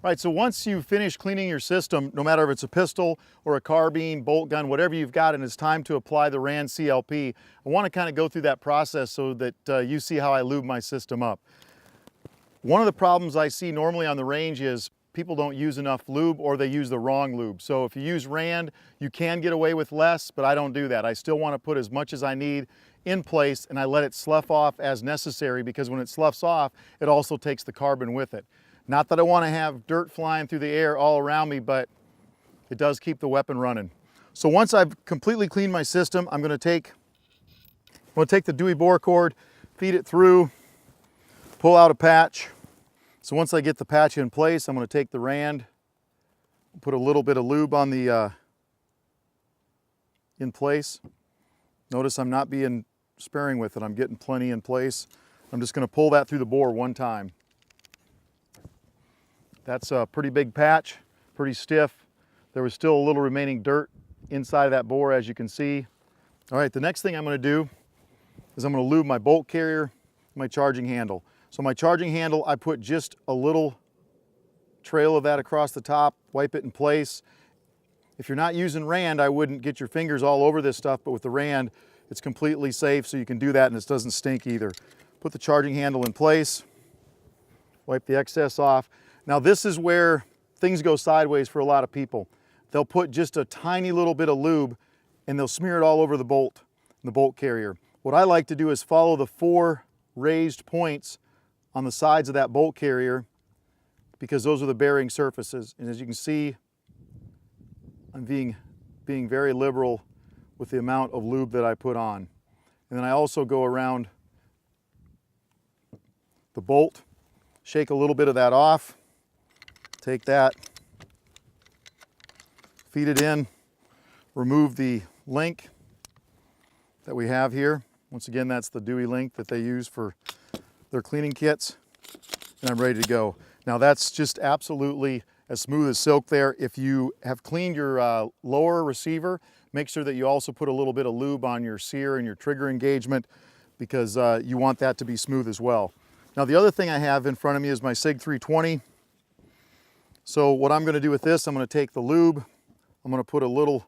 All right, so once you finish cleaning your system, no matter if it's a pistol or a carbine, bolt gun, whatever you've got, and it's time to apply the RAND CLP, I want to kind of go through that process so that you see how I lube my system up. One of the problems I see normally on the range is people don't use enough lube or they use the wrong lube. So if you use RAND, you can get away with less, but I don't do that. I still want to put as much as I need in place, and I let it slough off as necessary, because when it sloughs off, it also takes the carbon with it. Not that I want to have dirt flying through the air all around me, but it does keep the weapon running. So once I've completely cleaned my system, I'm going to take the Dewey bore cord, feed it through, pull out a patch. So once I get the patch in place, I'm going to take the RAND, put a little bit of lube on the in place. Notice I'm not being sparing with it. I'm getting plenty in place. I'm just going to pull that through the bore one time. That's a pretty big patch, pretty stiff. There was still a little remaining dirt inside of that bore, as you can see. All right, the next thing I'm going to do is I'm going to lube my bolt carrier, my charging handle. So my charging handle, I put just a little trail of that across the top, wipe it in place. If you're not using RAND, I wouldn't get your fingers all over this stuff, but with the RAND, it's completely safe, so you can do that and it doesn't stink either. Put the charging handle in place, wipe the excess off. Now this is where things go sideways for a lot of people. They'll put just a tiny little bit of lube and they'll smear it all over the bolt carrier. What I like to do is follow the 4 raised points on the sides of that bolt carrier, because those are the bearing surfaces. And as you can see, I'm being very liberal with the amount of lube that I put on. And then I also go around the bolt, shake a little bit of that off, take that, feed it in, remove the link that we have here. Once again, that's the Dewey link that they use for their cleaning kits, and I'm ready to go. Now that's just absolutely as smooth as silk there. If you have cleaned your lower receiver, make sure that you also put a little bit of lube on your sear and your trigger engagement, because you want that to be smooth as well. Now the other thing I have in front of me is my SIG 320. So what I'm going to do with this, I'm going to take the lube, I'm going to put a little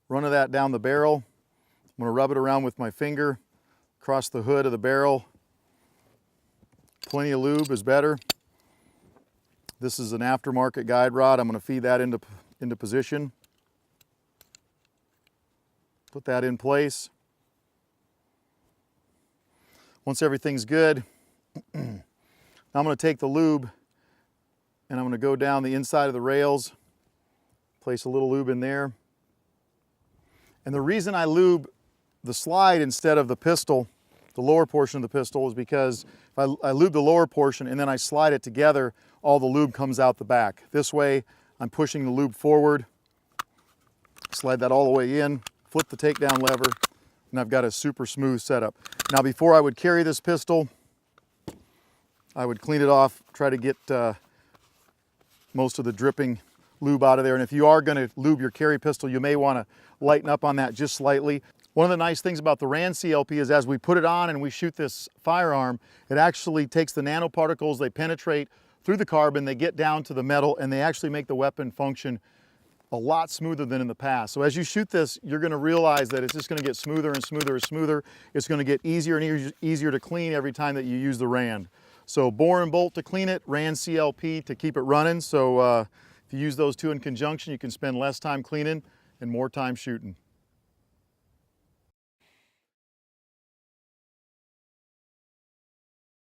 run of that down the barrel. I'm going to rub it around with my finger across the hood of the barrel. Plenty of lube is better. This is an aftermarket guide rod. I'm going to feed that into position. Put that in place. Once everything's good, now I'm going to take the lube and I'm going to go down the inside of the rails, place a little lube in there. And the reason I lube the slide instead of the pistol, the lower portion of the pistol, is because if I lube the lower portion and then I slide it together, all the lube comes out the back. This way, I'm pushing the lube forward, slide that all the way in, flip the takedown lever, and I've got a super smooth setup. Now before I would carry this pistol, I would clean it off, try to get most of the dripping lube out of there. And if you are going to lube your carry pistol, you may want to lighten up on that just slightly. One of the nice things about the RAND CLP is as we put it on and we shoot this firearm, it actually takes the nanoparticles, they penetrate through the carbon, they get down to the metal, and they actually make the weapon function a lot smoother than in the past. So as you shoot this, you're going to realize that it's just going to get smoother and smoother and smoother. It's going to get easier and easier to clean every time that you use the RAND. So bore and bolt to clean it, RAND CLP to keep it running. So if you use those two in conjunction, you can spend less time cleaning and more time shooting.